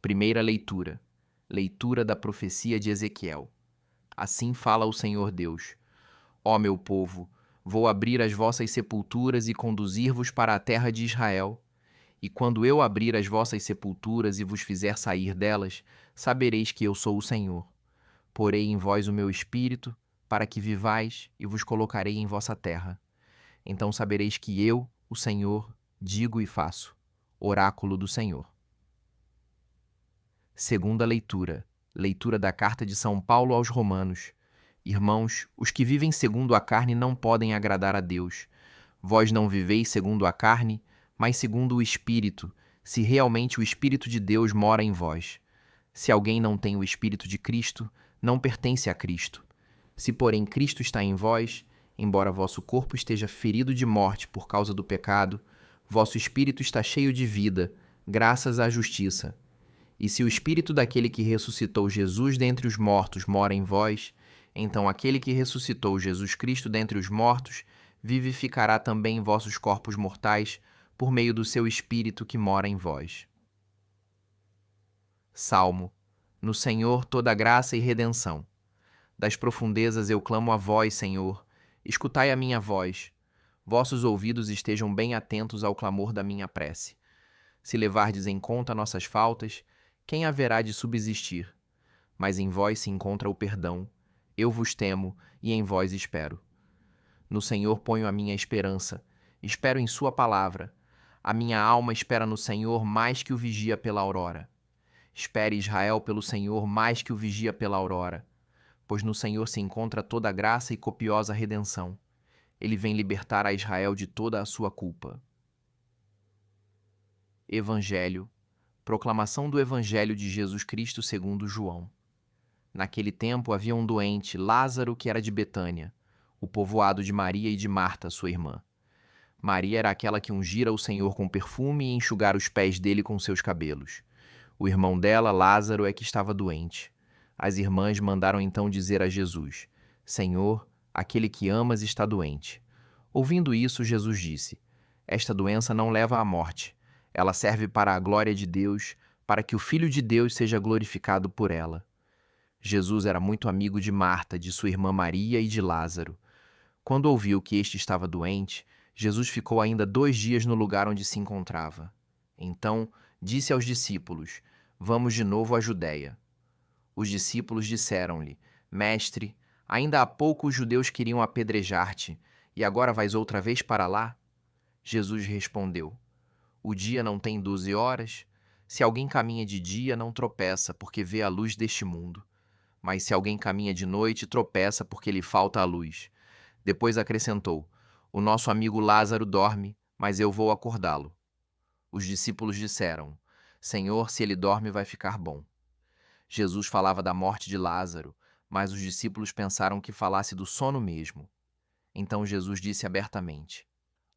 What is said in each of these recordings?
Primeira leitura. Leitura da profecia de Ezequiel. Assim fala o Senhor Deus: Ó meu povo, vou abrir as vossas sepulturas e conduzir-vos para a terra de Israel. E quando eu abrir as vossas sepulturas e vos fizer sair delas, sabereis que eu sou o Senhor. Porei em vós o meu espírito, para que vivais, e vos colocarei em vossa terra. Então sabereis que eu, o Senhor, digo e faço. Oráculo do Senhor. Segunda leitura. Leitura da carta de São Paulo aos Romanos. Irmãos, os que vivem segundo a carne não podem agradar a Deus. Vós não viveis segundo a carne, mas segundo o Espírito, se realmente o Espírito de Deus mora em vós. Se alguém não tem o Espírito de Cristo, não pertence a Cristo. Se, porém, Cristo está em vós, embora vosso corpo esteja ferido de morte por causa do pecado, vosso espírito está cheio de vida, graças à justiça. E se o Espírito daquele que ressuscitou Jesus dentre os mortos mora em vós, então aquele que ressuscitou Jesus Cristo dentre os mortos vivificará também vossos corpos mortais por meio do seu Espírito que mora em vós. Salmo. No Senhor toda graça e redenção. Das profundezas eu clamo a vós, Senhor. Escutai a minha voz. Vossos ouvidos estejam bem atentos ao clamor da minha prece. Se levardes em conta nossas faltas, quem haverá de subsistir? Mas em vós se encontra o perdão. Eu vos temo e em vós espero. No Senhor ponho a minha esperança. Espero em sua palavra. A minha alma espera no Senhor mais que o vigia pela aurora. Espere Israel pelo Senhor mais que o vigia pela aurora. Pois no Senhor se encontra toda a graça e copiosa redenção. Ele vem libertar a Israel de toda a sua culpa. Evangelho. Proclamação do Evangelho de Jesus Cristo segundo João. Naquele tempo havia um doente, Lázaro, que era de Betânia, o povoado de Maria e de Marta, sua irmã. Maria era aquela que ungira o Senhor com perfume e enxugara os pés dele com seus cabelos. O irmão dela, Lázaro, é que estava doente. As irmãs mandaram então dizer a Jesus: Senhor, aquele que amas está doente. Ouvindo isso, Jesus disse: Esta doença não leva à morte. Ela serve para a glória de Deus, para que o Filho de Deus seja glorificado por ela. Jesus era muito amigo de Marta, de sua irmã Maria e de Lázaro. Quando ouviu que este estava doente, Jesus ficou ainda 2 dias no lugar onde se encontrava. Então disse aos discípulos: Vamos de novo à Judéia. Os discípulos disseram-lhe: Mestre, ainda há pouco os judeus queriam apedrejar-te, e agora vais outra vez para lá? Jesus respondeu: O dia não tem 12 horas? Se alguém caminha de dia, não tropeça, porque vê a luz deste mundo. Mas se alguém caminha de noite, tropeça, porque lhe falta a luz. Depois acrescentou: O nosso amigo Lázaro dorme, mas eu vou acordá-lo. Os discípulos disseram: Senhor, se ele dorme, vai ficar bom. Jesus falava da morte de Lázaro, mas os discípulos pensaram que falasse do sono mesmo. Então Jesus disse abertamente: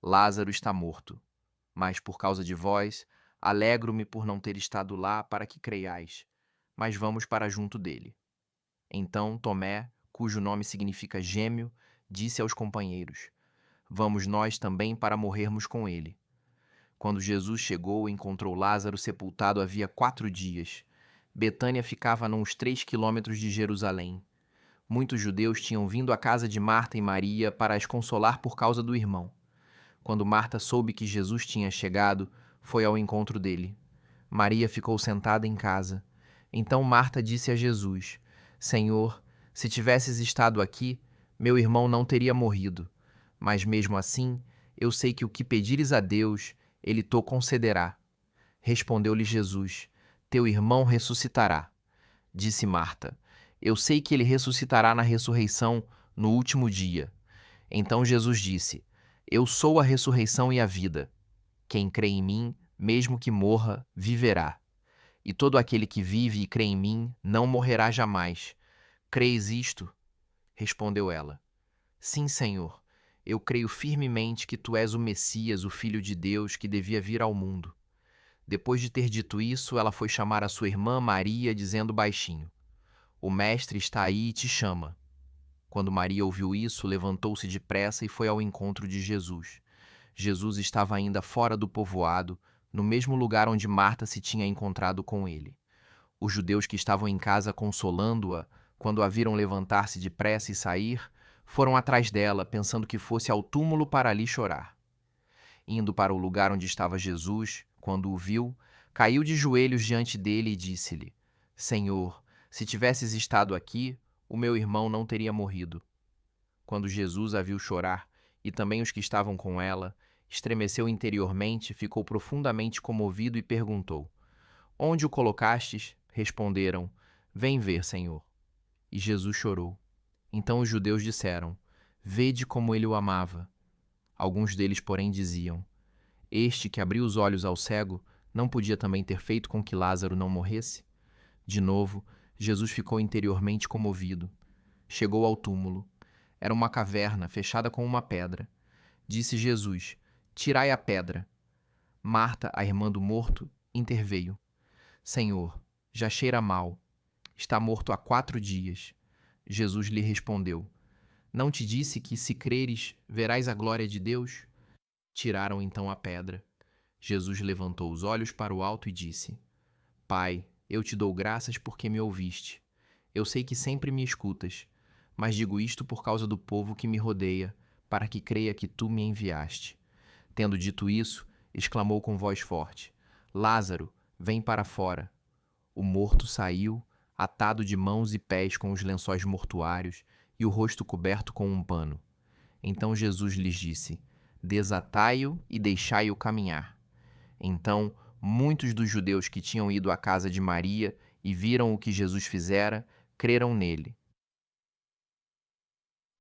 Lázaro está morto, mas por causa de vós, alegro-me por não ter estado lá para que creiais, mas vamos para junto dele. Então Tomé, cujo nome significa gêmeo, disse aos companheiros: Vamos nós também para morrermos com ele. Quando Jesus chegou, encontrou Lázaro sepultado havia 4 dias. Betânia ficava a uns 3 quilômetros de Jerusalém. Muitos judeus tinham vindo à casa de Marta e Maria para as consolar por causa do irmão. Quando Marta soube que Jesus tinha chegado, foi ao encontro dele. Maria ficou sentada em casa. Então Marta disse a Jesus: Senhor, se tivesses estado aqui, meu irmão não teria morrido. Mas mesmo assim, eu sei que o que pedires a Deus, ele te concederá. Respondeu-lhe Jesus: Teu irmão ressuscitará. Disse Marta: Eu sei que ele ressuscitará na ressurreição no último dia. Então Jesus disse: Eu sou a ressurreição e a vida. Quem crê em mim, mesmo que morra, viverá. E todo aquele que vive e crê em mim não morrerá jamais. Creis isto? Respondeu ela: Sim, Senhor. Eu creio firmemente que tu és o Messias, o Filho de Deus, que devia vir ao mundo. Depois de ter dito isso, ela foi chamar a sua irmã Maria, dizendo baixinho: O mestre está aí e te chama. Quando Maria ouviu isso, levantou-se depressa e foi ao encontro de Jesus. Jesus estava ainda fora do povoado, no mesmo lugar onde Marta se tinha encontrado com ele. Os judeus que estavam em casa consolando-a, quando a viram levantar-se depressa e sair, foram atrás dela, pensando que fosse ao túmulo para ali chorar. Indo para o lugar onde estava Jesus, quando o viu, caiu de joelhos diante dele e disse-lhe: Senhor, se tivesses estado aqui, o meu irmão não teria morrido. Quando Jesus a viu chorar, e também os que estavam com ela, estremeceu interiormente, ficou profundamente comovido e perguntou: Onde o colocastes? Responderam: Vem ver, Senhor. E Jesus chorou. Então os judeus disseram: Vede como ele o amava. Alguns deles, porém, diziam: Este que abriu os olhos ao cego não podia também ter feito com que Lázaro não morresse? De novo, Jesus ficou interiormente comovido. Chegou ao túmulo. Era uma caverna fechada com uma pedra. Disse Jesus: Tirai a pedra. Marta, a irmã do morto, interveio: Senhor, já cheira mal. Está morto há 4 dias. Jesus lhe respondeu: Não te disse que, se creres, verás a glória de Deus? Tiraram então a pedra. Jesus levantou os olhos para o alto e disse: Pai, eu te dou graças porque me ouviste. Eu sei que sempre me escutas, mas digo isto por causa do povo que me rodeia, para que creia que tu me enviaste. Tendo dito isso, exclamou com voz forte: Lázaro, vem para fora. O morto saiu, atado de mãos e pés com os lençóis mortuários e o rosto coberto com um pano. Então Jesus lhes disse: Desatai-o e deixai-o caminhar. Então, muitos dos judeus que tinham ido à casa de Maria e viram o que Jesus fizera, creram nele,